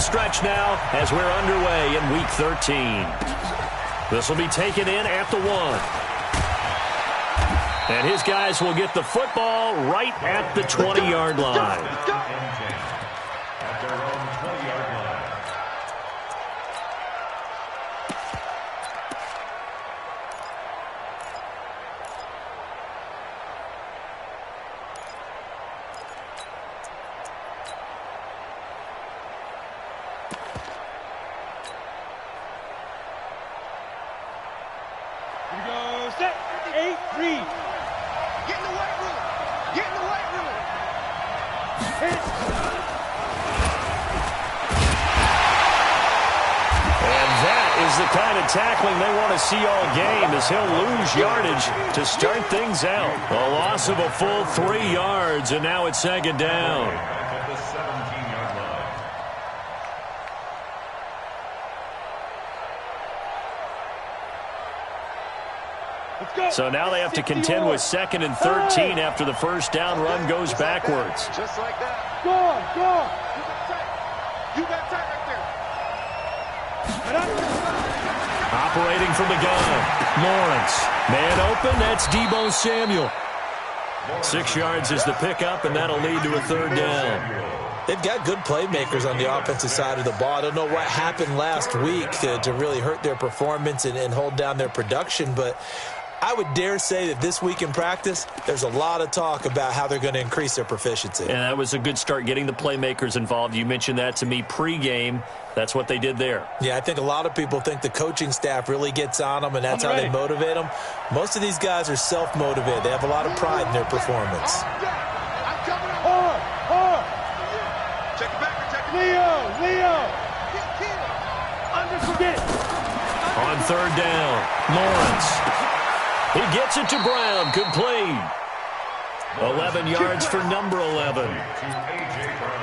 stretch now as we're underway in Week 13. This will be taken in at the 1. And his guys will get the football right at the 20-yard line. Tackling they want to see all game as he'll lose yardage to start things out. A loss of a full 3 yards, and now it's second down. So now they have to contend with 2nd and 13 after the first down run goes backwards. Just like that. Go on, go on. You got tight right there. Operating from the gun, Lawrence. Man open, that's Deebo Samuel. 6 yards is the pickup, and that'll lead to a 3rd down. They've got good playmakers on the offensive side of the ball. I don't know what happened last week to really hurt their performance and hold down their production, but I would dare say that this week in practice, there's a lot of talk about how they're going to increase their proficiency. And that was a good start getting the playmakers involved. You mentioned that to me pregame. That's what they did there. Yeah, I think a lot of people think the coaching staff really gets on them, and that's how they motivate them. Most of these guys are self-motivated. They have a lot of pride in their performance. Check it back. Leo. On 3rd down, Lawrence. He gets it to Brown, complete. 11 yards for number 11.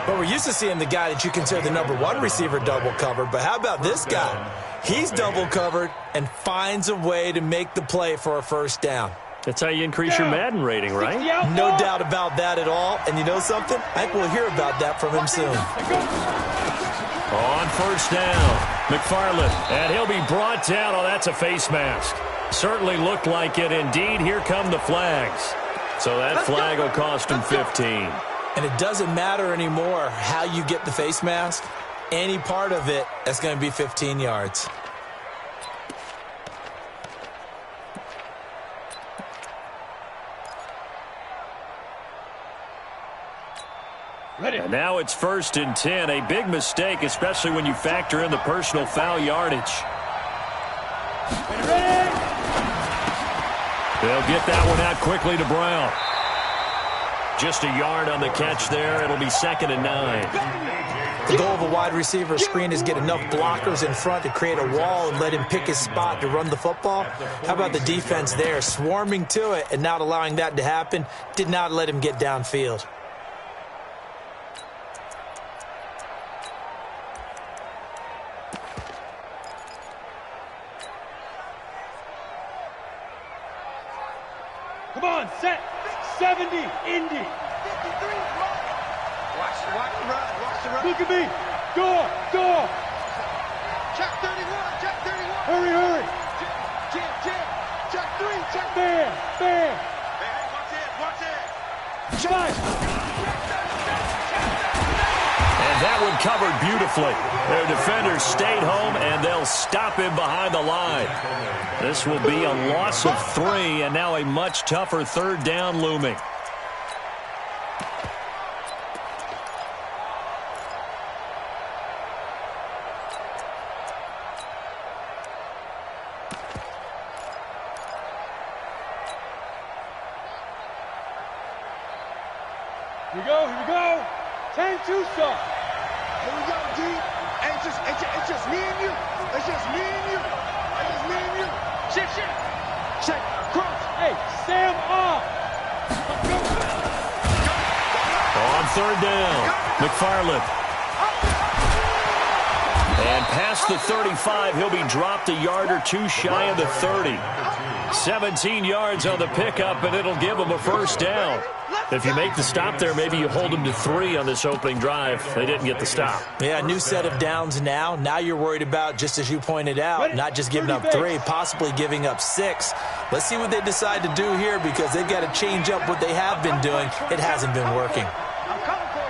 But we're used to seeing the guy that you consider the number 1 receiver double covered, but how about this guy? He's double covered and finds a way to make the play for a 1st down. That's how you increase your Madden rating, right? No doubt about that at all. And you know something? I think we'll hear about that from him soon. On 1st down, McFarland, and he'll be brought down. Oh, that's a face mask. Certainly looked like it. Indeed, here come the flags. So that flag will cost him 15. And it doesn't matter anymore how you get the face mask. Any part of it, that's going to be 15 yards. And now it's 1st and 10. A big mistake, especially when you factor in the personal foul yardage. They'll get that one out quickly to Brown. Just a yard on the catch there. It'll be 2nd and 9. The goal of a wide receiver screen is get enough blockers in front to create a wall and let him pick his spot to run the football. How about the defense there? Swarming to it and not allowing that to happen. Did not let him get downfield. Come on, set. 70, Indy. 53, watch the run. Look at me. Go. Check 31, check 31. Hurry. Check 3, check. Bam. Hey, watch it. Check. And that one covered beautifully. Their defenders stayed home, and they'll stop him behind the line. This will be a loss of 3, and now a much tougher 3rd down looming. Here we go. 10 Tucson. Here we go, D. It's just me and you. It's just me and you. Check. Cross. Hey, Sam off. On 3rd down, McFarland. And past the 35, he'll be dropped a yard or two shy of the 30. 17 yards on the pickup, and it'll give them a first down. If you make the stop there, maybe you hold them to 3 on this opening drive. They didn't get the stop. Yeah, new set of downs now. Now you're worried about, just as you pointed out, not just giving up 3, possibly giving up 6. Let's see what they decide to do here, because they've got to change up what they have been doing. It hasn't been working. I'm coming for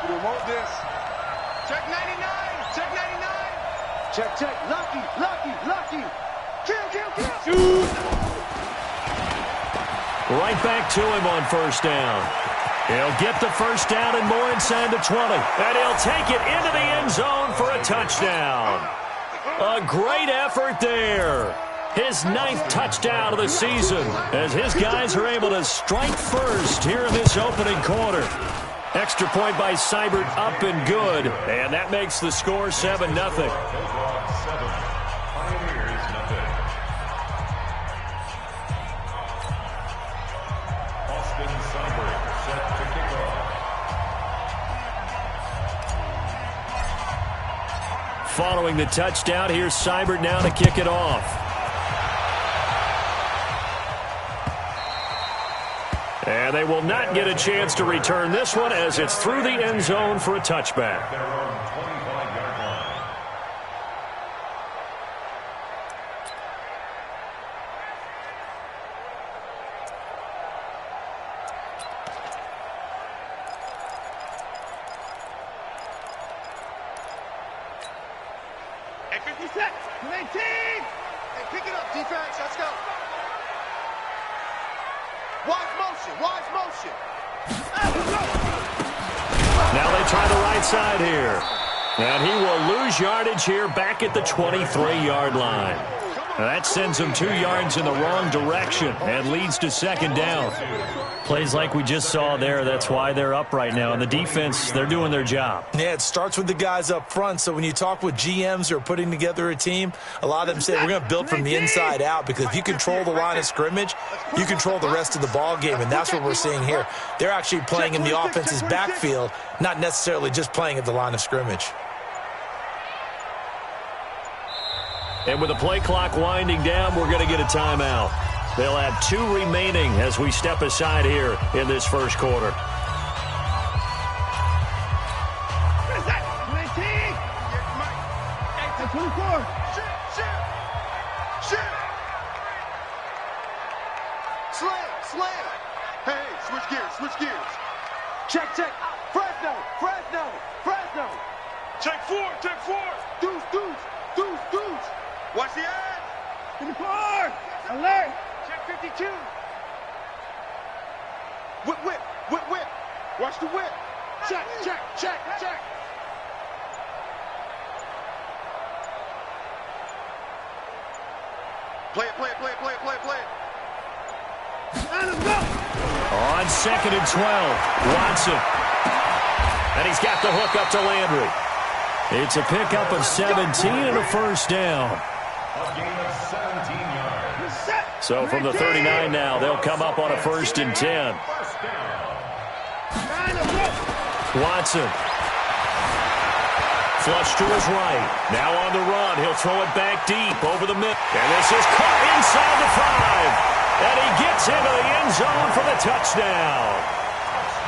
you. We want this. Check 99. Check 99. Check. Lucky. Kill. Right back to him on first down. He'll get the first down and more inside the 20. And he'll take it into the end zone for a touchdown. A great effort there. His 9th touchdown of the season as his guys are able to strike first here in this opening quarter. Extra point by Seibert, up and good. And that makes the score 7-0. Following the touchdown, here's Seibert now to kick it off. And they will not get a chance to return this one as it's through the end zone for a touchback. Now they try the right side here. And he will lose yardage here back at the 23-yard line. Now that sends him 2 yards in the wrong direction and leads to second down. Plays like we just saw there, that's why they're up right now. And the defense, they're doing their job. Yeah, it starts with the guys up front. So when you talk with GMs who are putting together a team, a lot of them say we're going to build from the inside out, because if you control the line of scrimmage, you control the rest of the ball game, and that's what we're seeing here. They're actually playing in the offense's backfield, not necessarily just playing at the line of scrimmage. And with the play clock winding down, we're going to get a timeout. They'll have 2 remaining as we step aside here in this first quarter. What is that? 19. 24. Shoot. Slam. Hey, switch gears. Check. Fresno. Check 4. Deuce. Watch the ad. In the car. Alert. Check 52. Whip. Watch the whip. Check. Play it. And let's go. On 2nd and 12, Watson. And he's got the hook up to Landry. It's a pickup of 17 and a first down. So from the 39 now, they'll come up on a 1st and 10. Watson. Flush to his right. Now on the run. He'll throw it back deep over the middle. And this is caught inside the 5. And he gets into the end zone for the touchdown.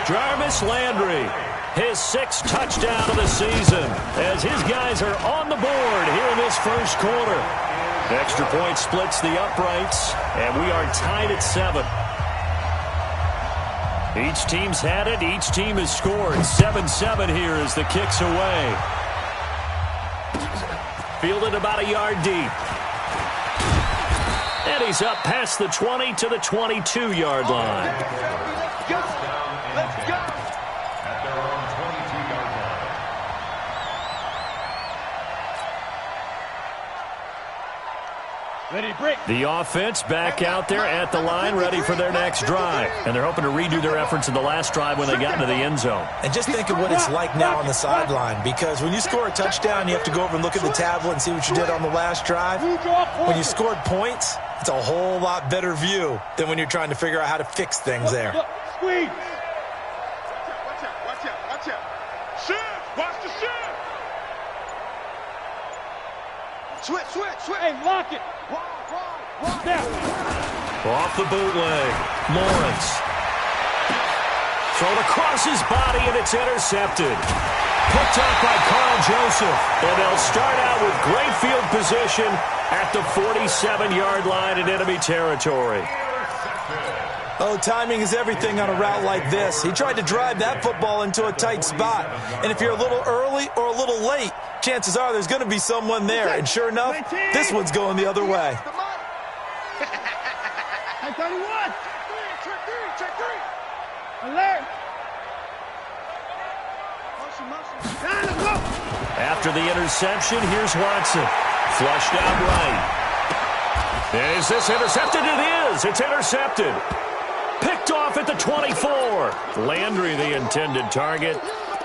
Jarvis Landry, his 6th touchdown of the season, as his guys are on the board here in this first quarter. Extra point splits the uprights, and we are tied at 7. Each team's had it. Each team has scored. 7-7 here as the kick's away. Fielded about a yard deep. And he's up past the 20 to the 22-yard line. Let's go. Ready, break. The offense back out there at the line, ready for their next drive. And they're hoping to redo their efforts in the last drive when they got into the end zone. And just think of what it's like now on the sideline, because when you score a touchdown, you have to go over and look at the tablet and see what you did on the last drive. When you scored points, it's a whole lot better view than when you're trying to figure out how to fix things there. Squeeze. Watch out. Shift. Watch the shift. Switch. Hey, lock it. Now. Off the bootleg. Lawrence. Thrown across his body, and it's intercepted. Picked up by Carl Joseph. And they'll start out with great field position at the 47-yard line in enemy territory. Oh, timing is everything on a route like this. He tried to drive that football into a tight spot. And if you're a little early or a little late, chances are there's going to be someone there. And sure enough, this one's going the other way. 31. Check three. Alert. After the interception, here's Watson. Flushed out right. Is this intercepted? It is. It's intercepted. Picked off at the 24. Landry, the intended target.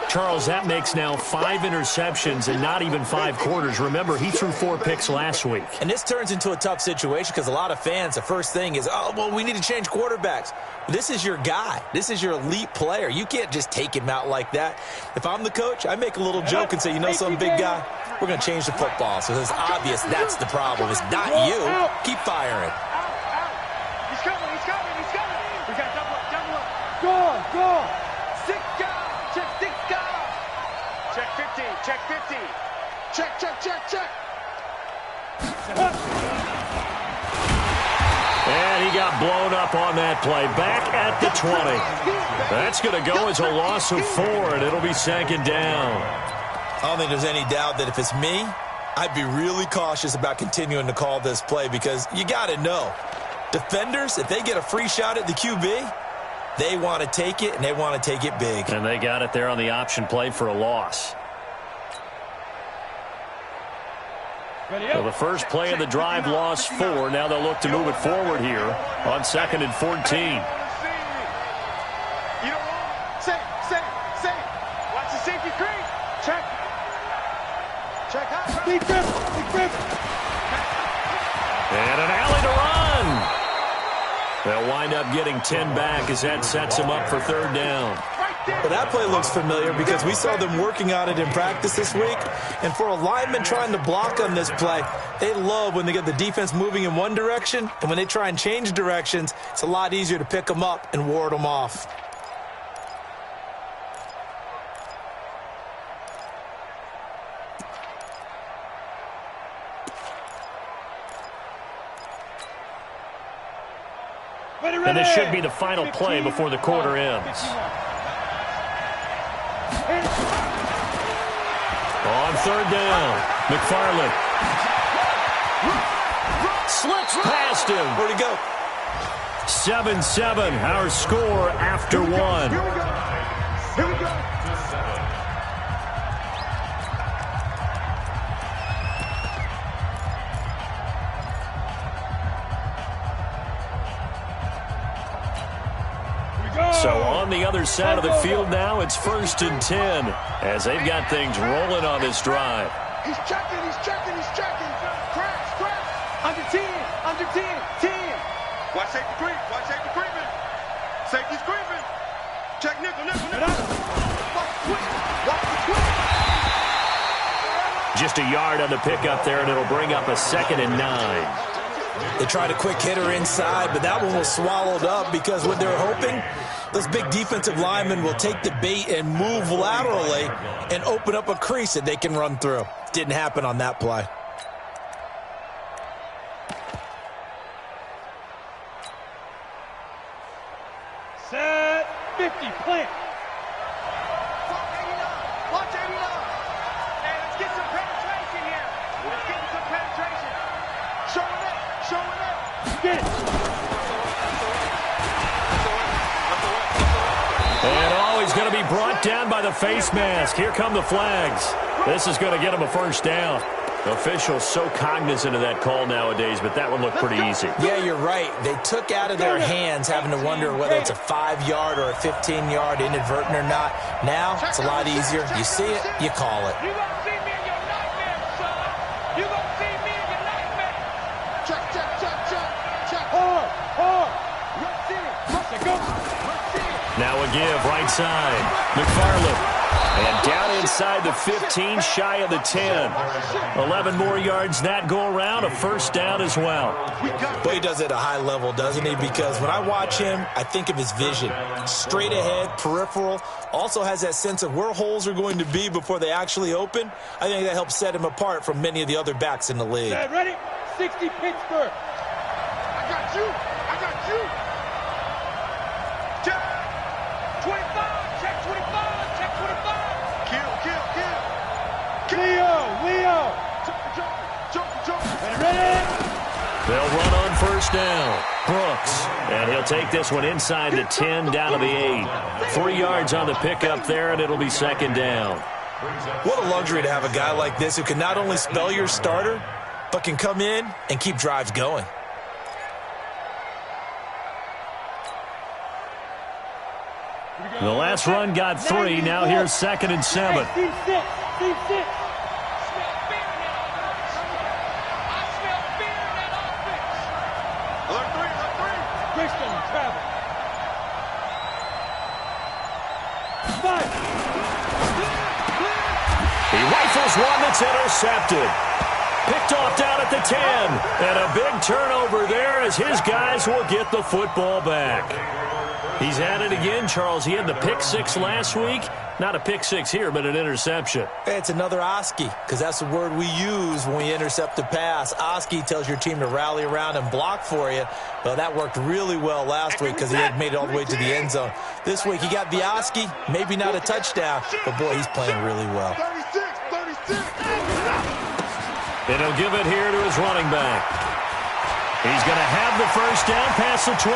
Charles, that makes now 5 interceptions in not even 5 quarters. Remember, he threw 4 picks last week. And this turns into a tough situation because a lot of fans, the first thing is, oh, well, we need to change quarterbacks. This is your guy. This is your elite player. You can't just take him out like that. If I'm the coach, I make a little joke and say, you know some big guy, we're going to change the football. So it's obvious that's the problem. It's not you. Keep firing. He's coming. We got double up. Go. 6 guys. Check 6 guys. Check 50. Check. And he got blown up on that play. Back at the 20. That's going to go as a loss of 4, and it'll be 2nd down. I don't think there's any doubt that if it's me, I'd be really cautious about continuing to call this play because you got to know, defenders, if they get a free shot at the QB, they want to take it, and they want to take it big. And they got it there on the option play for a loss. So the first play of the drive lost 4. Now they'll look to move it forward here on 2nd and 14. You don't want safe. Watch the safety creep. Check high. Big grip. And an alley to run. They'll wind up getting 10 back as that sets them up for 3rd down. Well, that play looks familiar because we saw them working on it in practice this week. And for a lineman trying to block on this play, they love when they get the defense moving in one direction. And when they try and change directions, it's a lot easier to pick them up and ward them off. And this should be the final play before the quarter ends. On 3rd down, McFarland slips past him. Where'd he go? 7-7, our score after 1. Here we go. So on the other side of the field now, it's 1st and 10 as they've got things rolling on this drive. He's checking. Crash. Under 10. Watch safety creeping. Safety's creeping. Check nickel. Watch the twist. Just a yard on the pickup there, and it'll bring up a 2nd and 9. They tried a quick hitter inside, but that one was swallowed up because what they're hoping, those big defensive linemen will take the bait and move laterally and open up a crease that they can run through. Didn't happen on that play. Set 50, plant. Watch 89. Hey, let's get some penetration here. Showing up. Get it. And he's going to be brought down by the face mask. Here come the flags. This is going to get him a 1st down. Officials so cognizant of that call nowadays, but that one looked pretty easy. Yeah, you're right. They took out of their hands having to wonder whether it's a 5-yard or a 15-yard inadvertent or not. Now, it's a lot easier. You see it, you call it. You gonna see me in your nightmare, son. You gonna see me in your nightmare. Check. Hard. Let's go. Now a give, right side. McFarland And down inside the 15, shy of the 10. 11 more yards that go around, a first down as well. Well, he does it at a high level, doesn't he? Because when I watch him, I think of his vision. Straight ahead, peripheral, also has that sense of where holes are going to be before they actually open. I think that helps set him apart from many of the other backs in the league. Ready? 60 Pittsburgh. I got you. I got you. Check. 25. Check 25. Check 25. Kill. Leo. Jump. Ready? They'll run on first down. Brooks. And he'll take this one inside the 10, down to the 8. 3 yards on the pickup there, and it'll be second down. What a luxury to have a guy like this who can not only spell your starter, but can come in and keep drives going. The last run got 3. Now here's 2nd and 7. C6. Christian travel. 5. He rifles one that's intercepted. Picked off down at the 10. And a big turnover there as his guys will get the football back. He's at it again, Charles. He had the pick 6 last week. Not a pick 6 here, but an interception. It's another Oski, because that's the word we use when we intercept a pass. Oski tells your team to rally around and block for you. Well, that worked really well last week because he had made it all the way to the end zone. This week he got the Oski, maybe not a touchdown, but boy, he's playing really well. 36. And he'll give it here to his running back. He's going to have the first down past the 20.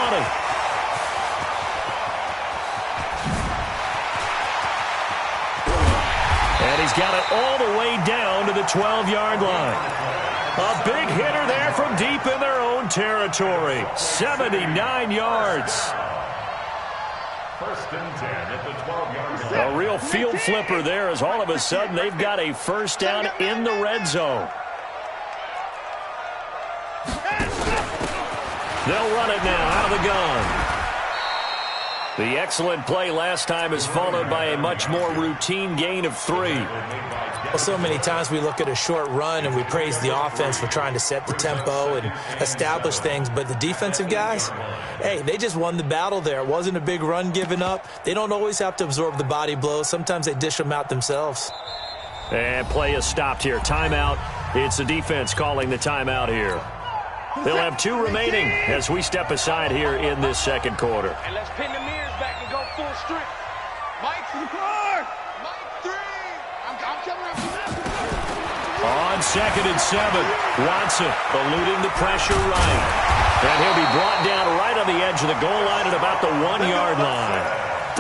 And he's got it all the way down to the 12-yard line. A big hitter there from deep in their own territory. 79 yards. First and 10 at the 12-yard line. A real field flipper there as all of a sudden they've got a first down in the red zone. They'll run it now out of the gun. The excellent play last time is followed by a much more routine gain of 3. Well, so many times we look at a short run and we praise the offense for trying to set the tempo and establish things, but the defensive guys, hey, they just won the battle there. It wasn't a big run given up. They don't always have to absorb the body blows. Sometimes they dish them out themselves. And play is stopped here. Timeout. It's the defense calling the timeout here. They'll have 2 remaining as we step aside here in this second quarter. And let's pin the mirrors back and go full strip. Mike 4. Mike 3. I'm coming up. On 2nd and 7, Watson eluding the pressure right. And he'll be brought down right on the edge of the goal line at about the 1-yard line.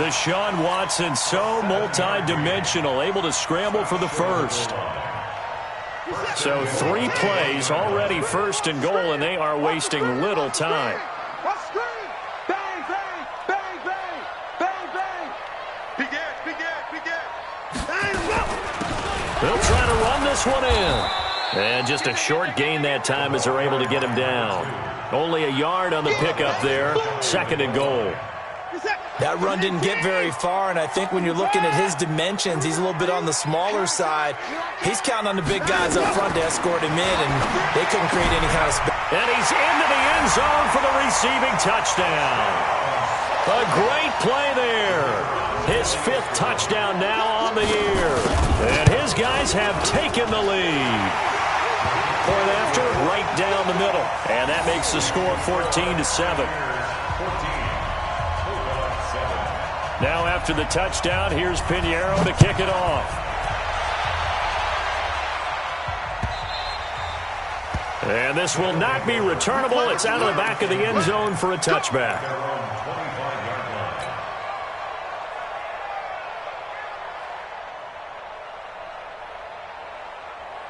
Deshaun Watson, so multi-dimensional, able to scramble for the first. So 3 plays, already first and goal, and they are wasting little time. Bang, bang, bang, bang, bang, bang. Big Ed. They'll try to run this one in. And just a short gain that time as they're able to get him down. Only a yard on the pickup there. 2nd and goal. That run didn't get very far, and I think when you're looking at his dimensions, he's a little bit on the smaller side. He's counting on the big guys up front to escort him in, and they couldn't create any kind of space. And he's into the end zone for the receiving touchdown. A great play there. His 5th touchdown now on the year. And his guys have taken the lead. Point after, right down the middle. And that makes the score 14-7. Now after the touchdown, here's Pinheiro to kick it off. And this will not be returnable. It's out of the back of the end zone for a touchback.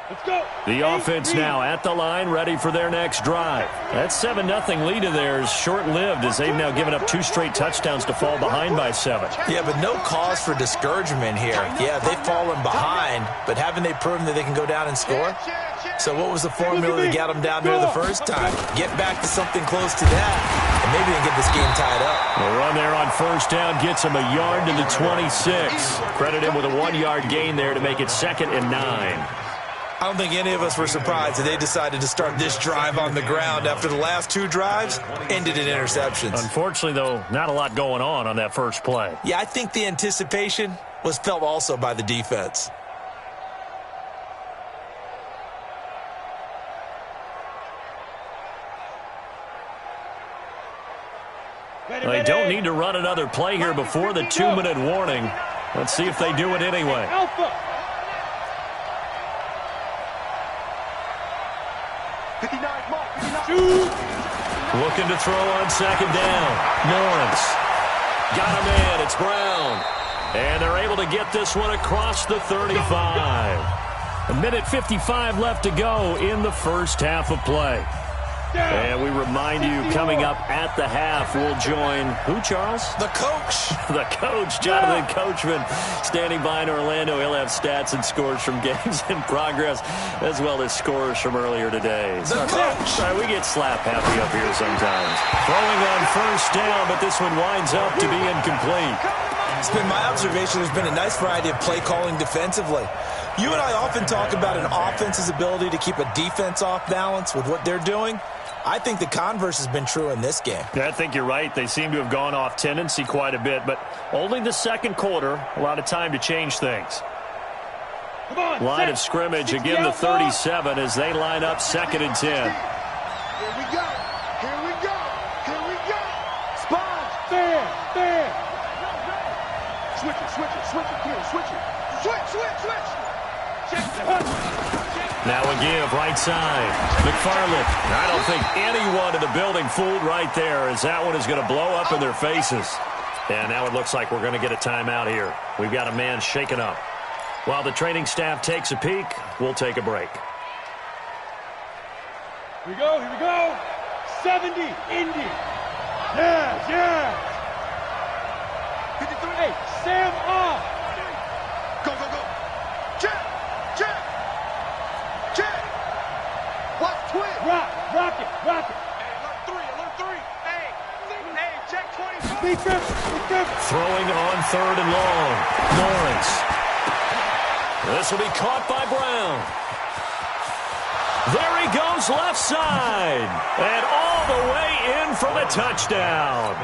Let's go. The offense now at the line, ready for their next drive. That 7-0 lead of theirs short-lived as they've now given up 2 straight touchdowns to fall behind by 7. Yeah, but no cause for discouragement here. Yeah, they've fallen behind, but haven't they proven that they can go down and score? So what was the formula that got them down there the first time? Get back to something close to that, and maybe they can get this game tied up. The run there on first down gets him a yard to the 26. Credit him with a 1-yard gain there to make it 2nd and 9. I don't think any of us were surprised that they decided to start this drive on the ground after the last 2 drives ended in interceptions. Unfortunately, though, not a lot going on that first play. Yeah, I think the anticipation was felt also by the defense. They don't need to run another play here before the 2-minute warning. Let's see if they do it anyway. Alpha. 59, mark, 59. Shoot. Looking to throw on 2nd down. Lawrence. Got him in. It's Brown. And they're able to get this one across the 35. 1:55 left to go in the first half of play. And we remind you, coming up at the half, we'll join who, Charles? The coach. The coach, Jonathan Coachman, standing by in Orlando. He'll have stats and scores from games in progress, as well as scores from earlier today. The coach. Sorry, we get slap happy up here sometimes. Throwing on first down, but this one winds up to be incomplete. It's been my observation there's been a nice variety of play calling defensively. You and I often talk about an offense's ability to keep a defense off balance with what they're doing. I think the converse has been true in this game. Yeah, I think you're right. They seem to have gone off tendency quite a bit, but only the second quarter, a lot of time to change things. Come on. Line of scrimmage, again the 37 as they line up 2nd and 10. Here we go. Here we go. Here we go. Sponge. Stand. Switch it, clear, switch it. Switch. Check the Now a give, right side. McFarland. I don't think anyone in the building fooled right there, as that one is going to blow up in their faces. And now it looks like we're going to get a timeout here. We've got a man shaken up. While the training staff takes a peek, we'll take a break. Here we go. 70, Indy. Yeah. 53. Hey, Sam off. Go. Check. Watch twin. Rock it. Hey, alert 3. Hey, check 25. Be careful. Throwing on 3rd and long. Lawrence. This will be caught by Brown. There he goes left side. And all the way in for the touchdown.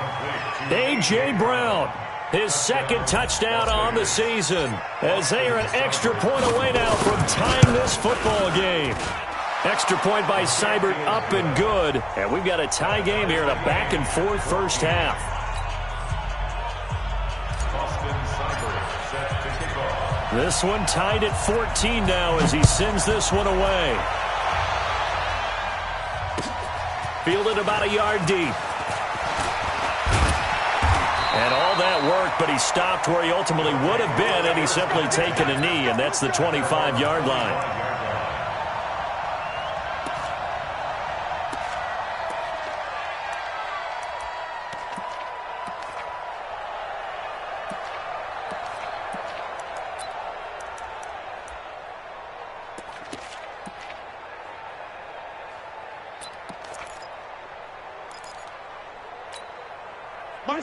A.J. Brown, his 2nd touchdown on the season, as they are an extra point away now from tying this football game. Extra point by Seibert, up and good. And we've got a tie game here in a back-and-forth first half. This one tied at 14 now as he sends this one away. Fielded about a yard deep. And all that work, but he stopped where he ultimately would have been, and he's simply taken a knee, and that's the 25-yard line.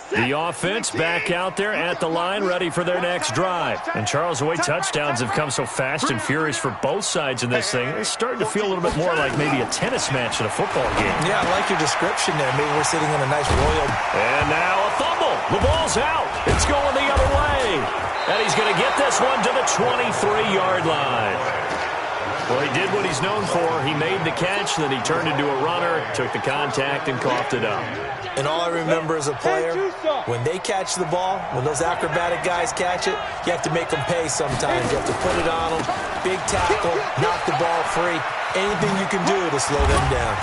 The offense back out there at the line, ready for their next drive. And Charles, the way touchdowns have come so fast and furious for both sides in this thing, it's starting to feel a little bit more like maybe a tennis match in a football game. Yeah, I like your description there. Maybe we're sitting in a nice royal. And now a fumble. The ball's out. It's going the other way. And he's going to get this one to the 23-yard line. Well, he did what he's known for. He made the catch, then he turned into a runner, took the contact, and coughed it up. And all I remember as a player, when they catch the ball, when those acrobatic guys catch it, you have to make them pay sometimes. You have to put it on them, big tackle, knock the ball free, anything you can do to slow them down.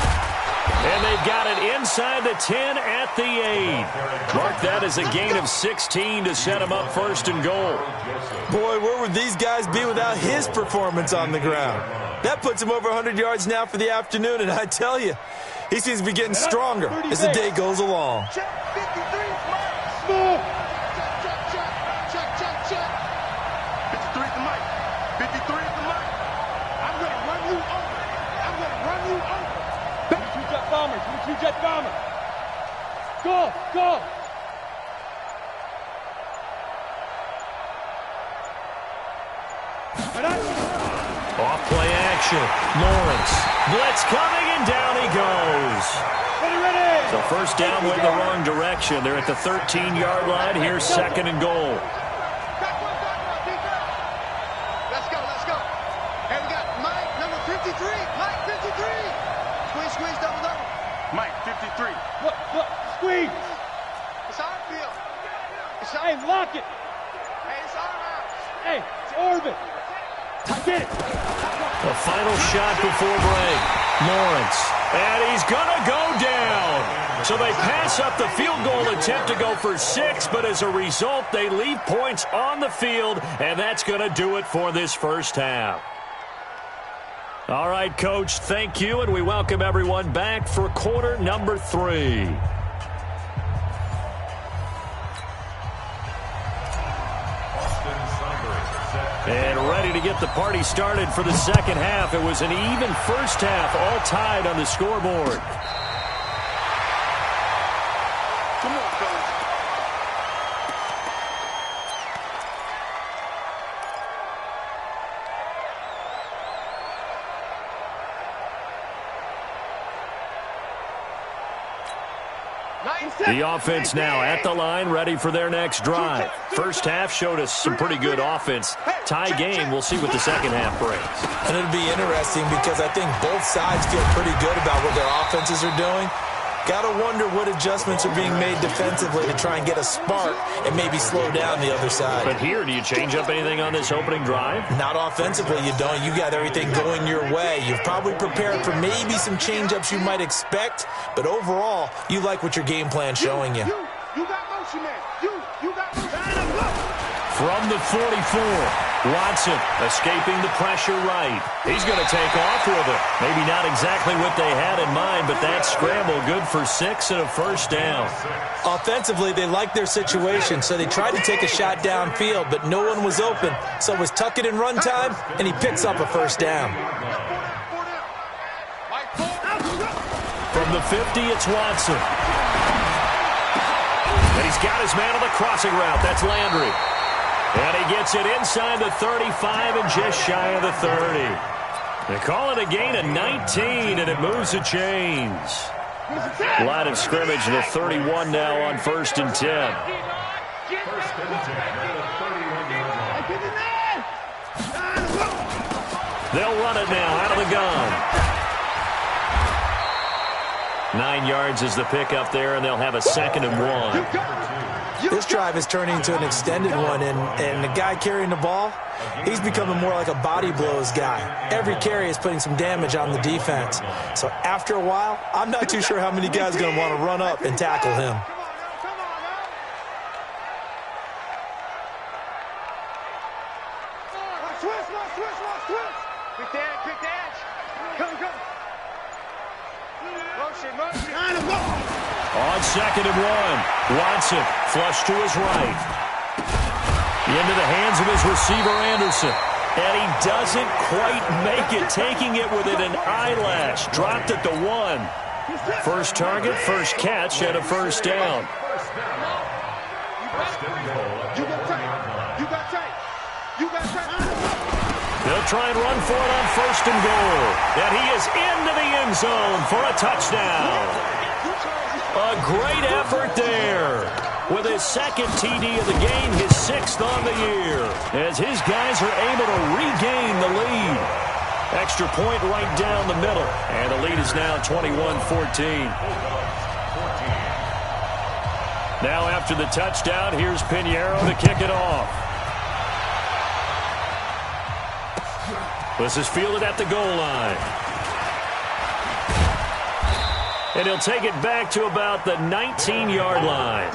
And they've got it inside the 10 at the 8. Mark that as a gain of 16 to set him up first and goal. Boy, where would these guys be without his performance on the ground? That puts him over 100 yards now for the afternoon, and I tell you, he seems to be getting stronger as the day goes along. Check 53, Mike. Smooth. Check. 53 is the mic. 53 is the mic. I'm going to run you over. 22-jet bomber. 22-jet bomber. Go. Off play action. Lawrence. Blitz coming, and down he goes. Ready. So first down went the wrong direction. They're at the 13-yard line. Here's second and goal. Let's go. And we got Mike, number 53. Mike, 53. Squeeze, double. Mike, 53. Look, squeeze. It's our field. Hey, lock it. Hey, it's our house. Hey, orbit. Get it. The final shot before break. Lawrence. And he's going to go down. So they pass up the field goal attempt to go for 6, but as a result, they leave points on the field, and that's going to do it for this first half. All right, Coach, thank you, and we welcome everyone back for quarter number 3. And ready to get the party started for the second half. It was an even first half, all tied on the scoreboard. Come on, fellas. The offense now at the line, ready for their next drive. First half showed us some pretty good offense. Tie game, we'll see what the second half brings. And it'll be interesting because I think both sides feel pretty good about what their offenses are doing. Got to wonder what adjustments are being made defensively to try and get a spark and maybe slow down the other side. But here, do you change up anything on this opening drive? Not offensively, you don't. You got everything going your way. You've probably prepared for maybe some change-ups you might expect, but overall, you like what your game plan's showing you. You got motion, man. You got motion. From the 44, Watson escaping the pressure right. He's going to take off with it. Maybe not exactly what they had in mind, but that scramble good for 6 and a first down. Offensively, they liked their situation, so they tried to take a shot downfield, but no one was open. So it was tuck it in run time, and he picks up a first down. From the 50, it's Watson. And he's got his man on the crossing route. That's Landry. And he gets it inside the 35 and just shy of the 30. They call it a gain of 19, and it moves the chains. Line of scrimmage, the 31 now on 1st and 10. They'll run it now out of the gun. 9 yards is the pickup there, and they'll have a 2nd and 1. This drive is turning into an extended one, and the guy carrying the ball, he's becoming more like a body blows guy. Every carry is putting some damage on the defense. So after a while, I'm not too sure how many guys are going to want to run up and tackle him. Quick dash. Come. Motion. On 2nd and 1, Watson flush to his right. Into the hands of his receiver, Anderson. And he doesn't quite make it, taking it within an eyelash. Dropped at the 1. First target, first catch, and a first down. They'll try and run for it on 1st and goal. And he is into the end zone for a touchdown. A great effort there. With his 2nd TD of the game, his 6th on the year. As his guys are able to regain the lead. Extra point right down the middle. And the lead is now 21-14. Now after the touchdown, here's Pinheiro to kick it off. This is fielded at the goal line. And he'll take it back to about the 19-yard line.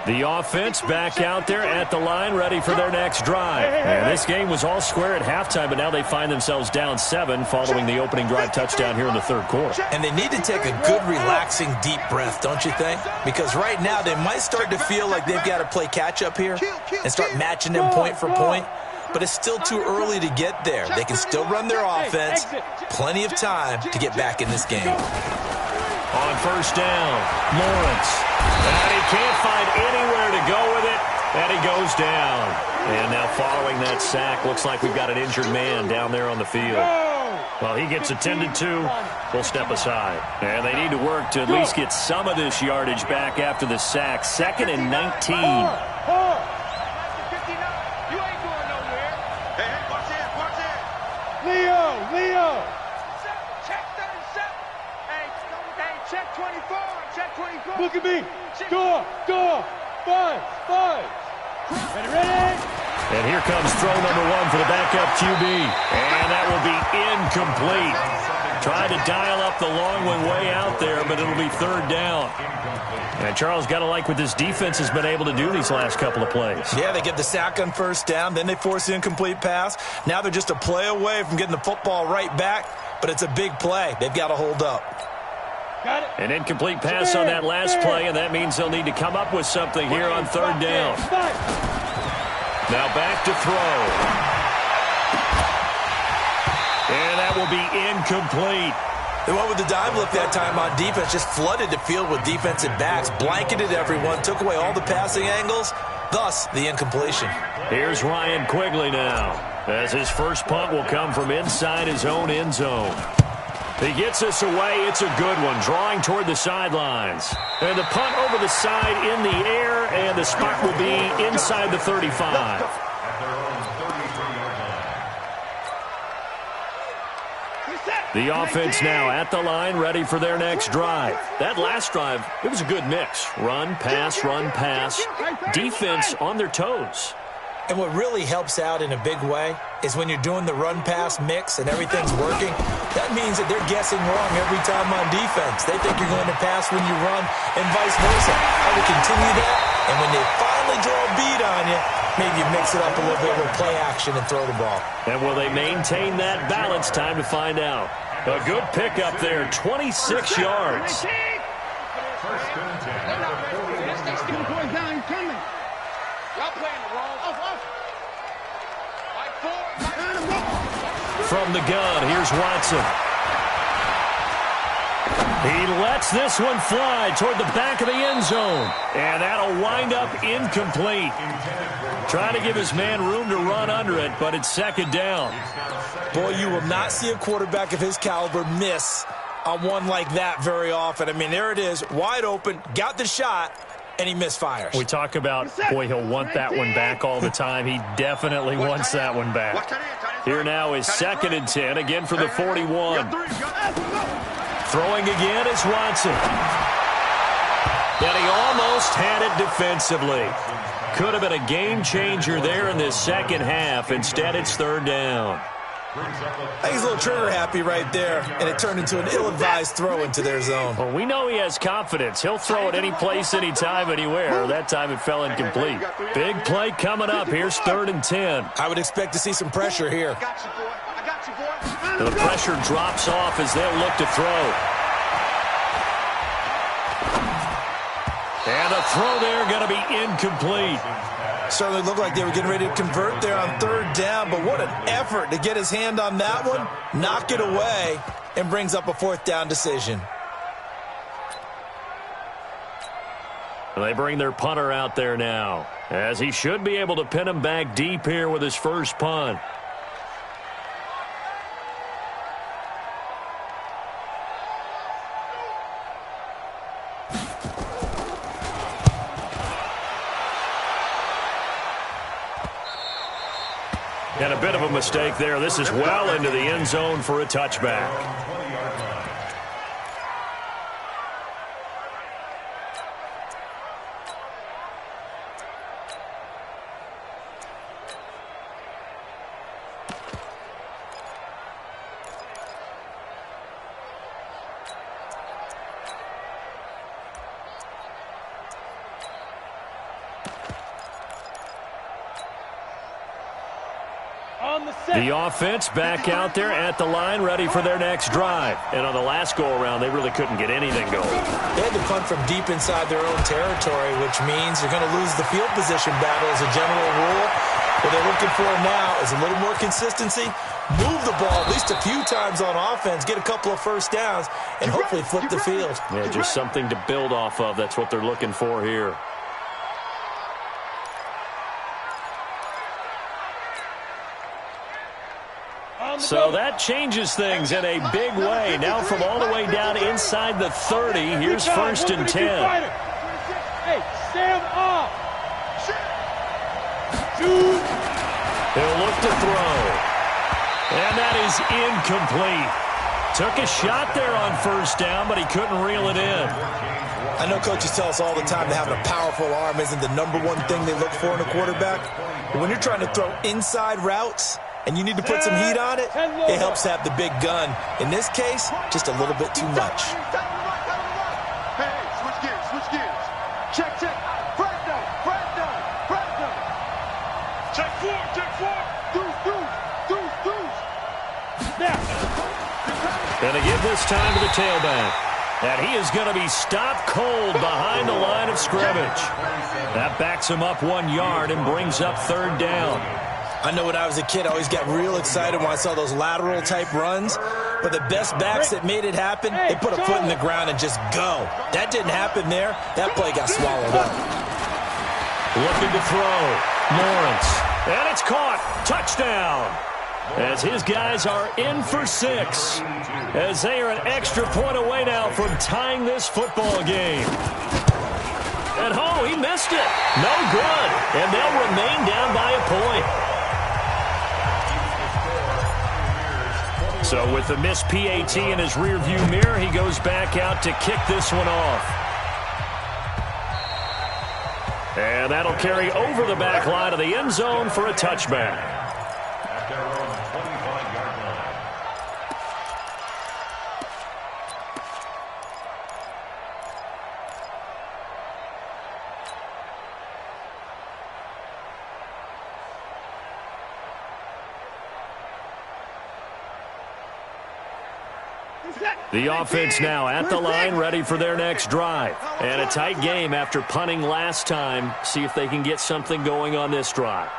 The offense back out there at the line, ready for their next drive. And this game was all square at halftime, but now they find themselves down 7 following the opening drive touchdown here in the third quarter. And they need to take a good, relaxing, deep breath, don't you think? Because right now they might start to feel like they've got to play catch-up here and start matching them point for point. But it's still too early to get there. They can still run their offense. Plenty of time to get back in this game. On first down, Lawrence. And he can't find anywhere to go with it, and he goes down. And now following that sack, looks like we've got an injured man down there on the field. Well, he gets attended to. We'll step aside. And they need to work to at least get some of this yardage back after the sack. 2nd and 19. Leo! Check 37. Hey, check 24. Check 24. Look at me. Door. 5. Ready? And here comes throw number 1 for the backup QB. And that will be incomplete. Tried to dial up the long one way out there, but it'll be 3rd down. And Charles, got to like what this defense has been able to do these last couple of plays. Yeah, they get the sack on first down, then they force the incomplete pass. Now they're just a play away from getting the football right back, but it's a big play. They've got to hold up. Got it. An incomplete pass on that last play, and that means they'll need to come up with something here on 3rd down. Now back to throw. And that will be incomplete. They went with the dime look that time on defense, just flooded the field with defensive backs, blanketed everyone, took away all the passing angles, thus the incompletion. Here's Ryan Quigley now, as his first punt will come from inside his own end zone. He gets this away. It's a good one, drawing toward the sidelines. And the punt over the side in the air, and the spot will be inside the 35. The offense now at the line, ready for their next drive. That last drive, it was a good mix. Run, pass. Defense on their toes. And what really helps out in a big way is when you're doing the run-pass mix and everything's working, that means that they're guessing wrong every time on defense. They think you're going to pass when you run and vice versa. I would continue that, and when they finally draw a beat on you, maybe you mix it up a little bit with play action and throw the ball. And will they maintain that balance? Time to find out. A good pickup there, 26 yards. From the gun, here's Watson. He lets this one fly toward the back of the end zone. And that'll wind up incomplete. Trying to give his man room to run under it, but it's 2nd down. Boy, you will not see a quarterback of his caliber miss on one like that very often. I mean, there it is, wide open, got the shot, and he misfires. We talk about, boy, he'll want that one back all the time. He definitely wants that one back. Here now is 2nd and 10, again for the 41. Throwing again is Watson. And he almost had it defensively. Could have been a game changer there in this second half. Instead, it's 3rd down. I think he's a little trigger happy right there, and it turned into an ill-advised throw into their zone. Well, we know he has confidence. He'll throw it any place, anytime, anywhere. That time it fell incomplete. Big play coming up. Here's 3rd and 10. I would expect to see some pressure here. The pressure drops off as they'll look to throw. And the throw there going to be incomplete. Certainly looked like they were getting ready to convert there on 3rd down, but what an effort to get his hand on that one, knock it away, and brings up a 4th down decision. They bring their punter out there now, as he should be able to pin him back deep here with his first punt. And a bit of a mistake there. This is well into the end zone for a touchback. The offense back out there at the line, ready for their next drive. And on the last go-around, they really couldn't get anything going. They had to punt from deep inside their own territory, which means you're going to lose the field position battle as a general rule. What they're looking for now is a little more consistency, move the ball at least a few times on offense, get a couple of first downs, and hopefully flip the field. Yeah, just something to build off of. That's what they're looking for here. So that changes things in a big way. Now from all the way down inside the 30, here's 1st and 10. Hey, Sam off. He'll look to throw. And that is incomplete. Took a shot there on 1st down, but he couldn't reel it in. I know coaches tell us all the time that having a powerful arm isn't the #1 thing they look for in a quarterback. But when you're trying to throw inside routes and you need to put some heat on it, it helps to have the big gun. In this case, just a little bit too much. Hey, switch gears, switch gears. Check, check. Break down, break down, break down. Check 4, check 4. Deuce. Going to give this time to the tailback. And he is going to be stopped cold behind the line of scrimmage. That backs him up 1 yard and brings up 3rd down. I know when I was a kid, I always got real excited when I saw those lateral-type runs. But the best backs that made it happen, they put a foot in the ground and just go. That didn't happen there. That play got swallowed up. Looking to throw. Lawrence. And it's caught. Touchdown. As his guys are in for 6. As they are an extra point away now from tying this football game. And he missed it. No good. And they'll remain down by a point. So with the missed PAT in his rearview mirror, he goes back out to kick this one off. And that'll carry over the back line of the end zone for a touchback. The offense now at the line, ready for their next drive. And a tight game after punting last time. See if they can get something going on this drive.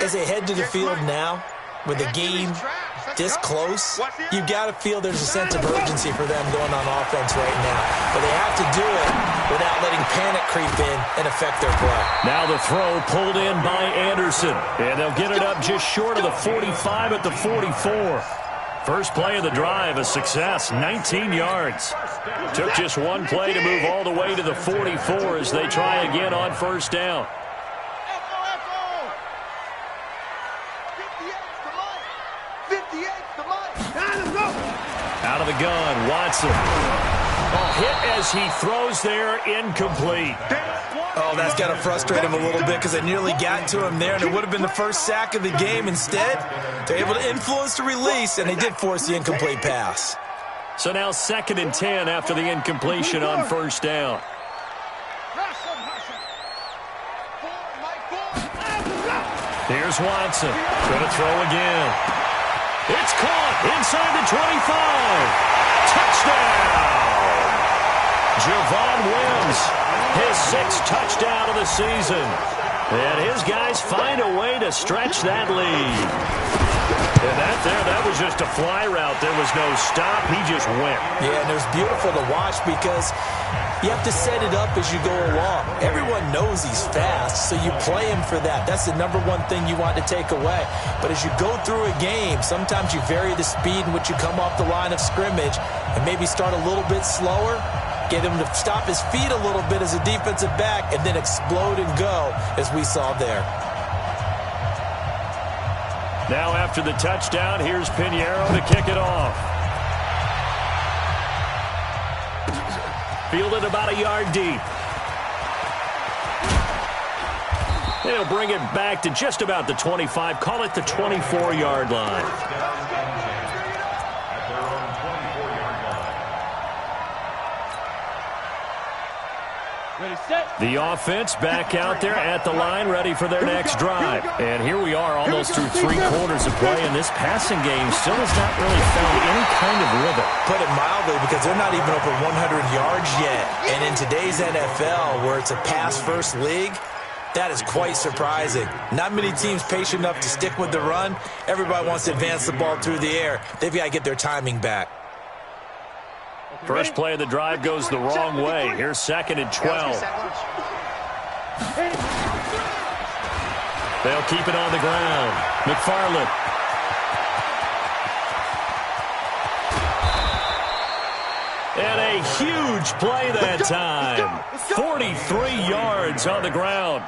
As they head to the field now, with the game this close, you've got to feel there's a sense of urgency for them going on offense right now. But they have to do it without letting panic creep in and affect their play. Now the throw pulled in by Anderson. And they'll get it up just short of the 45 at the 44. First play of the drive, a success, 19 yards. Took just one play to move all the way to the 44 as they try again on 1st down. Out of the gun, Watson. Hit as he throws there, incomplete. Oh, that's got to frustrate him a little bit because they nearly got to him there, and it would have been the first sack of the game. Instead, they're able to influence the release, and they did force the incomplete pass. So now 2nd and 10 after the incompletion on 1st down. Here's Watson. Going to throw again. It's caught inside the 25. Touchdown! Javon Wims, his 6th touchdown of the season. And his guys find a way to stretch that lead. And that was just a fly route. There was no stop. He just went. Yeah, and it was beautiful to watch because you have to set it up as you go along. Everyone knows he's fast, so you play him for that. That's the #1 thing you want to take away. But as you go through a game, sometimes you vary the speed in which you come off the line of scrimmage and maybe start a little bit slower, get him to stop his feet a little bit as a defensive back, and then explode and go, as we saw there. Now after the touchdown, here's Pinheiro to kick it off. Fielded about a yard deep. They'll bring it back to just about the 25. Call it the 24-yard line. Ready, set. The offense back out there at the line, ready for their next drive. And here we are almost through 3 quarters of play, and this passing game still has not really found any kind of rhythm. Put it mildly, because they're not even over 100 yards yet. And in today's NFL, where it's a pass-first league, that is quite surprising. Not many teams patient enough to stick with the run. Everybody wants to advance the ball through the air. They've got to get their timing back. First play of the drive goes the wrong way. Here's 2nd and 12. They'll keep it on the ground. McFarland. And a huge play that time. 43 yards on the ground.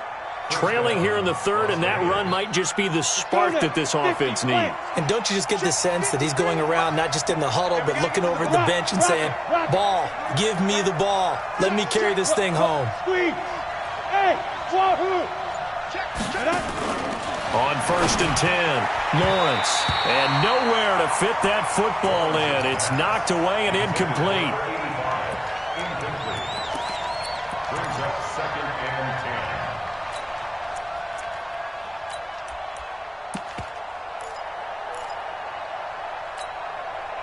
Trailing here in the 3rd, and that run might just be the spark that this offense needs. And don't you just get the sense that he's going around not just in the huddle, but looking over at the bench and saying, ball, give me the ball. Let me carry this thing home. On 1st and 10, Lawrence. And nowhere to fit that football in. It's knocked away and incomplete.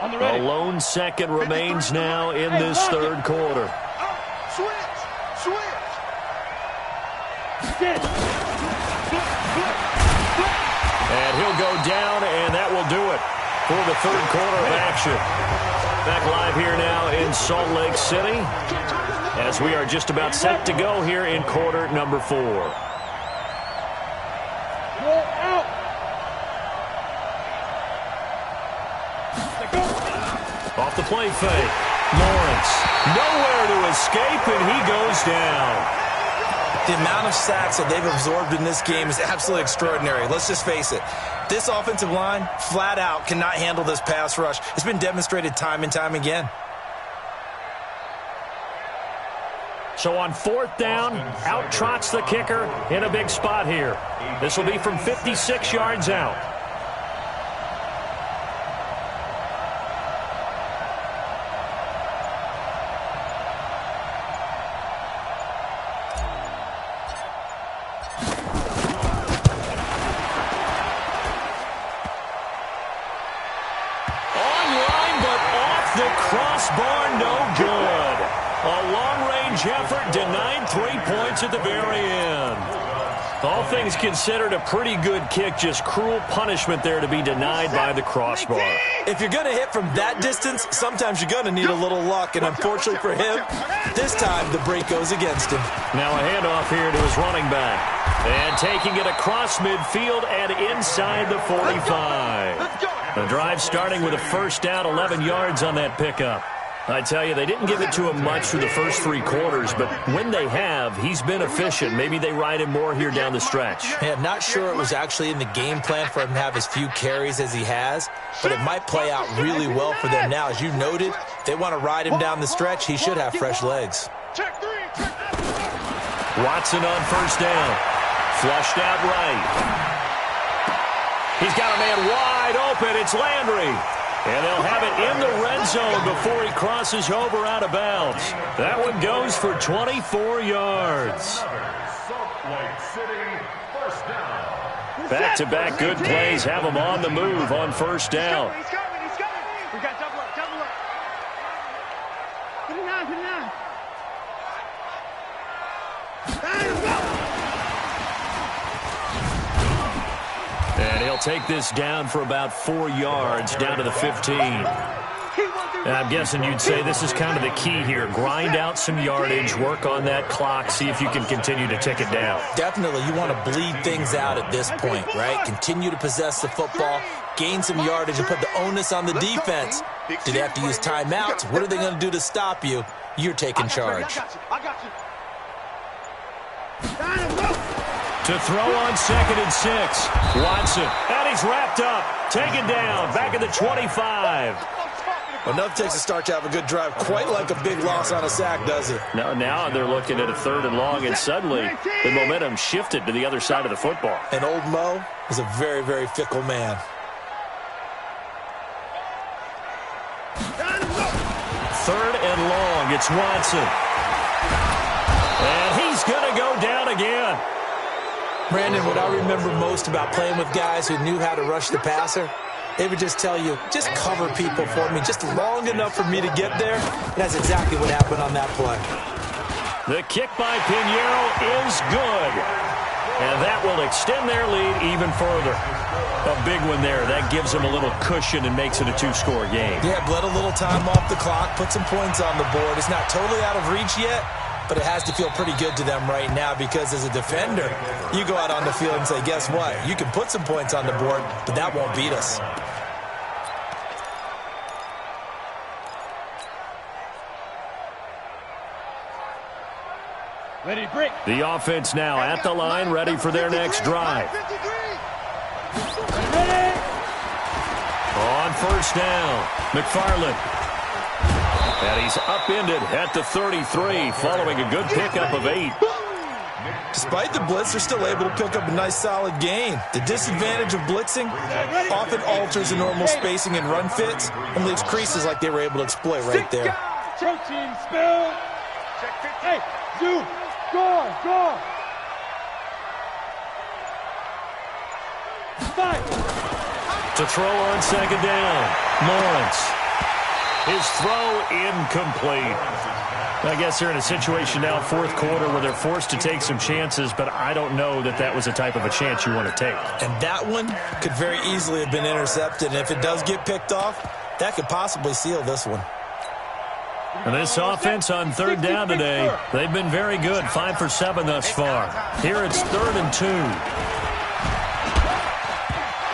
A lone 2nd remains now in this 3rd quarter. Switch. And he'll go down, and that will do it for the 3rd quarter of action. Back live here now in Salt Lake City as we are just about set to go here in quarter number 4. Off the play fake. Lawrence. Nowhere to escape, and he goes down. The amount of sacks that they've absorbed in this game is absolutely extraordinary. Let's just face it. This offensive line, flat out, cannot handle this pass rush. It's been demonstrated time and time again. So on 4th down, out trots the kicker in a big spot here. This will be from 56 yards out. Crossbar, no good. A long-range effort denied 3 points at the very end. All things considered, a pretty good kick, just cruel punishment there to be denied by the crossbar. If you're going to hit from that distance, sometimes you're going to need a little luck, and unfortunately for him, this time the break goes against him. Now a handoff here to his running back. And taking it across midfield and inside the 45. The drive starting with a 1st down, 11 yards on that pickup. I tell you, they didn't give it to him much through the first 3 quarters, but when they have, he's been efficient. Maybe they ride him more here down the stretch. Yeah, I'm not sure it was actually in the game plan for him to have as few carries as he has, but it might play out really well for them now. As you noted, they want to ride him down the stretch. He should have fresh legs. Watson on 1st down. Flushed out right. He's got a man wide open. It's Landry. And they'll have it in the red zone before he crosses over out of bounds. That one goes for 24 yards. Back-to-back good plays have him on the move on 1st down. He's coming. We got double up. Put it on. And he'll take this down for about 4 yards, down to the 15. And I'm guessing you'd say this is kind of the key here. Grind out some yardage, work on that clock, see if you can continue to tick it down. Definitely, you want to bleed things out at this point, right? Continue to possess the football, gain some yardage, and put the onus on the defense. Do they have to use timeouts? What are they going to do to stop you? You're taking charge. I got you. To throw on 2nd and 6. Watson. And he's wrapped up. Taken down. Back at the 25. Enough takes to start to have a good drive. Quite like a big loss on a sack, does it? Now they're looking at a 3rd and long, and suddenly the momentum shifted to the other side of the football. And old Mo is a very, very fickle man. 3rd and long. It's Watson. And he's going to go down again. Brandon, what I remember most about playing with guys who knew how to rush the passer, they would just tell you, just cover people for me, just long enough for me to get there. And that's exactly what happened on that play. The kick by Pinheiro is good. And that will extend their lead even further. A big one there. That gives them a little cushion and makes it a two-score game. Yeah, bled a little time off the clock, put some points on the board. It's not totally out of reach yet, but it has to feel pretty good to them right now because as a defender, you go out on the field and say, guess what? You can put some points on the board, but that won't beat us. Ready, break. The offense now at the line, ready for their next drive. Ready. On first down, McFarland. And he's upended at the 33, following a good pickup of 8. Despite the blitz, they're still able to pick up a nice, solid gain. The disadvantage of blitzing often alters the normal spacing and run fits and leaves creases like they were able to exploit right there. Protein spill. Hey, Zoo. Go. Five. To throw on second down, Lawrence. His throw incomplete. I guess they're in a situation now, fourth quarter, where they're forced to take some chances, but I don't know that that was the type of a chance you want to take. And that one could very easily have been intercepted. And if it does get picked off, that could possibly seal this one. And this offense on third down today, they've been very good, 5 for 7 thus far. Here it's 3rd and 2.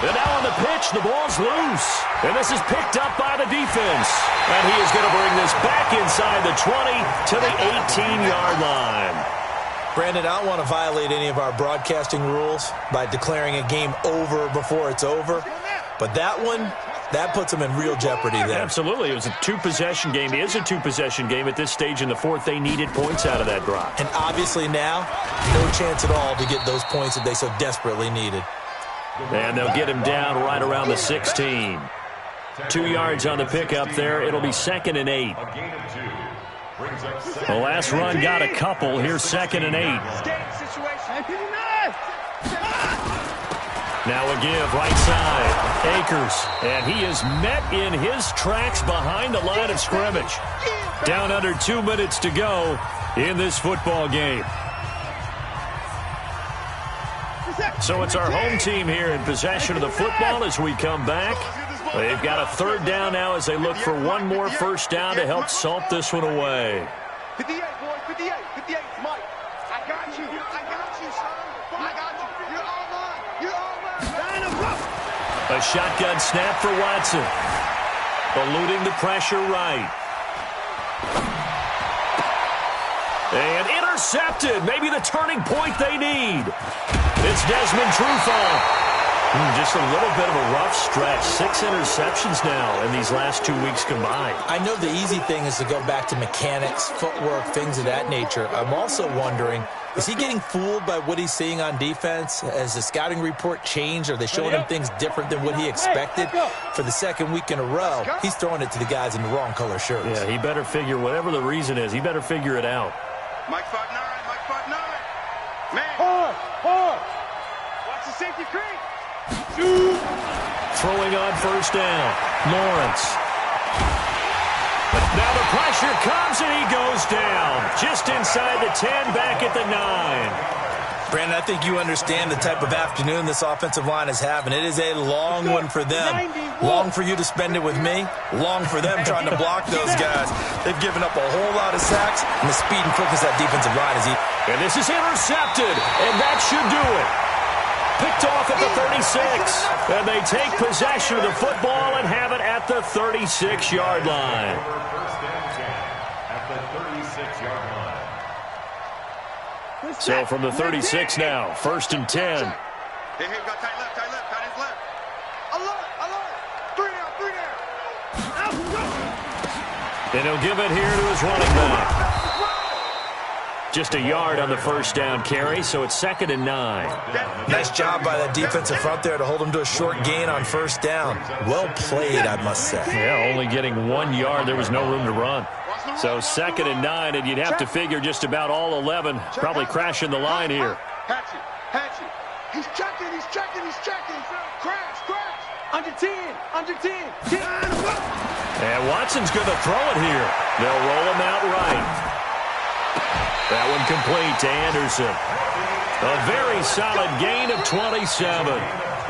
And now on the pitch, the ball's loose. And this is picked up by the defense. And he is going to bring this back inside the 20 to the 18-yard line. Brandon, I don't want to violate any of our broadcasting rules by declaring a game over before it's over. But that one, that puts them in real jeopardy there. Absolutely. It was a two-possession game. It is a two-possession game at this stage in the fourth. They needed points out of that drive. And obviously now, no chance at all to get those points that they so desperately needed. And they'll get him down right around the 16. 2 yards on the pickup there. It'll be 2nd and 8. The last run got a couple. Here's 2nd and 8. Now a give, right side. Akers. And he is met in his tracks behind the line of scrimmage. Down under 2 minutes to go in this football game. So it's our home team here in possession of the football as we come back. They've got a 3rd down now as they look for one more first down to help salt this one away. 58, boy, 58, Mike. I got you, son. I got you. You're all mine. A shotgun snap for Watson. Eluding the pressure right. And intercepted. Maybe the turning point they need. It's Desmond Trufant. Just a little bit of a rough stretch. 6 interceptions now in these last 2 weeks combined. I know the easy thing is to go back to mechanics, footwork, things of that nature. I'm also wondering, is he getting fooled by what he's seeing on defense? Has the scouting report changed? Are they showing him things different than what he expected? For the 2nd week in a row, he's throwing it to the guys in the wrong color shirts. Yeah, he better figure, whatever the reason is, he better figure it out. Mike 5'9", Man. Hard. Watch the safety creep. Throwing on first down, Lawrence. Now the pressure comes and he goes down. Just inside the 10, back at the 9. Brandon, I think you understand the type of afternoon this offensive line is having. It is a long one for them. Long for you to spend it with me. Long for them trying to block those guys. They've given up a whole lot of sacks, and the speed and quickness of that defensive line is And this is intercepted, and that should do it. Picked off at the 36. And they take possession of the football and have it at the 36-yard line. So from the 36 now, 1st and 10. Hey, got tight left, tight his left. Alert. 3 down. And he'll give it here to his running back. Just a yard on the first down carry, so it's 2nd and 9. Nice job by that defensive front there to hold him to a short gain on first down. Well played, I must say. Yeah, only getting 1 yard. There was no room to run. Watch the So 2nd and 9, and you'd have to figure just about all 11 probably crashing the line here. Hatchet. He's checking. Crash. Under 10. 10. And Watson's going to throw it here. They'll roll him out right. That one complete to Anderson. A very solid gain of 27.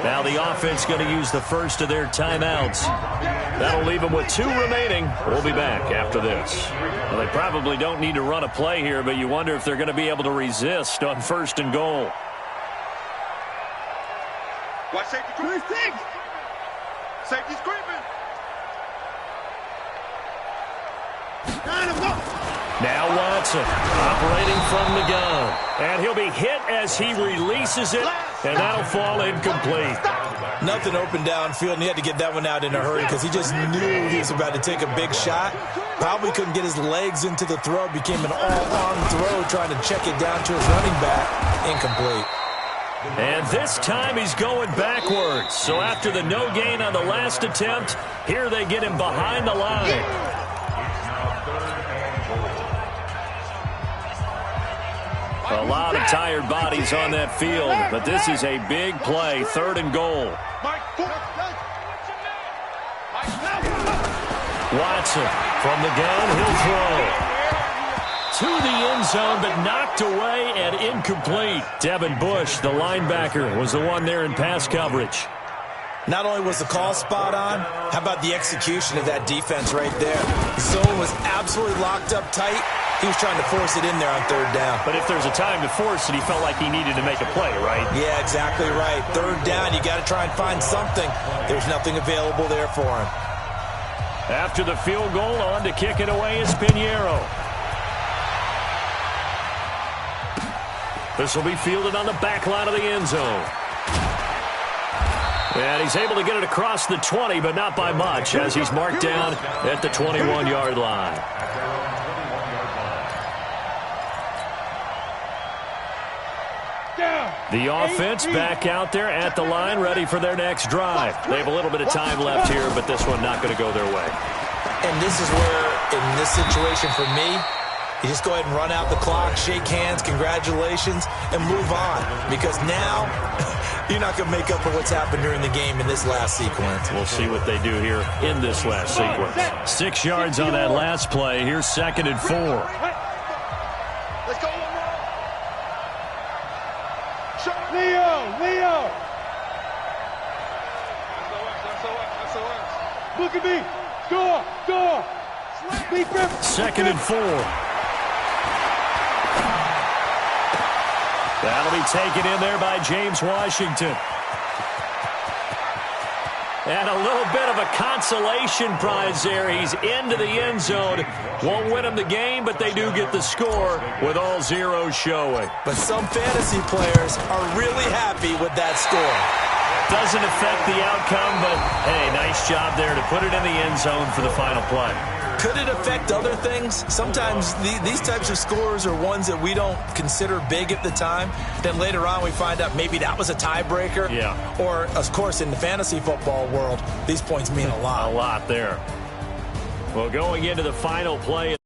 Now the offense going to use the first of their timeouts. That'll leave them with 2 remaining. We'll be back after this. Well, they probably don't need to run a play here, but you wonder if they're going to be able to resist on 1st and goal. Watch safety creeping. Safety's creeping. Now Watson operating from the gun. And he'll be hit as he releases it, and that'll fall incomplete. Nothing open downfield, and he had to get that one out in a hurry because he just knew he was about to take a big shot. Probably couldn't get his legs into the throw. Became an all-arm throw trying to check it down to his running back. Incomplete. And this time he's going backwards. So after the no gain on the last attempt, here they get him behind the line. A lot of tired bodies on that field, but this is a big play, 3rd and goal. Watson from the gun, he'll throw. To the end zone, but knocked away and incomplete. Devin Bush, the linebacker, was the one there in pass coverage. Not only was the call spot on, how about the execution of that defense right there? The zone was absolutely locked up tight. He was trying to force it in there on 3rd down. But if there's a time to force it, he felt like he needed to make a play, right? Yeah, exactly right. 3rd down, you got to try and find something. There's nothing available there for him. After the field goal, on to kick it away is Pinheiro. This will be fielded on the back line of the end zone. And he's able to get it across the 20, but not by much, as he's marked down at the 21-yard line. The offense back out there at the line, ready for their next drive. They have a little bit of time left here, but this one not going to go their way. And this is where, in this situation for me, you just go ahead and run out the clock, shake hands, congratulations, and move on. Because now, you're not going to make up for what's happened during the game in this last sequence. We'll see what they do here in this last sequence. 6 yards on that last play. Here's 2nd and 4. Let's go. Leo. Look at me. Door. 2nd and 4. That'll be taken in there by James Washington. And a little bit of a consolation prize there. He's into the end zone. Won't win them the game, but they do get the score with all zeros showing. But some fantasy players are really happy with that score. Doesn't affect the outcome, but, hey, nice job there to put it in the end zone for the final play. Could it affect other things? Sometimes these types of scores are ones that we don't consider big at the time. Then later on we find out maybe that was a tiebreaker. Yeah. Or, of course, in the fantasy football world, these points mean a lot. A lot there. Well, going into the final play.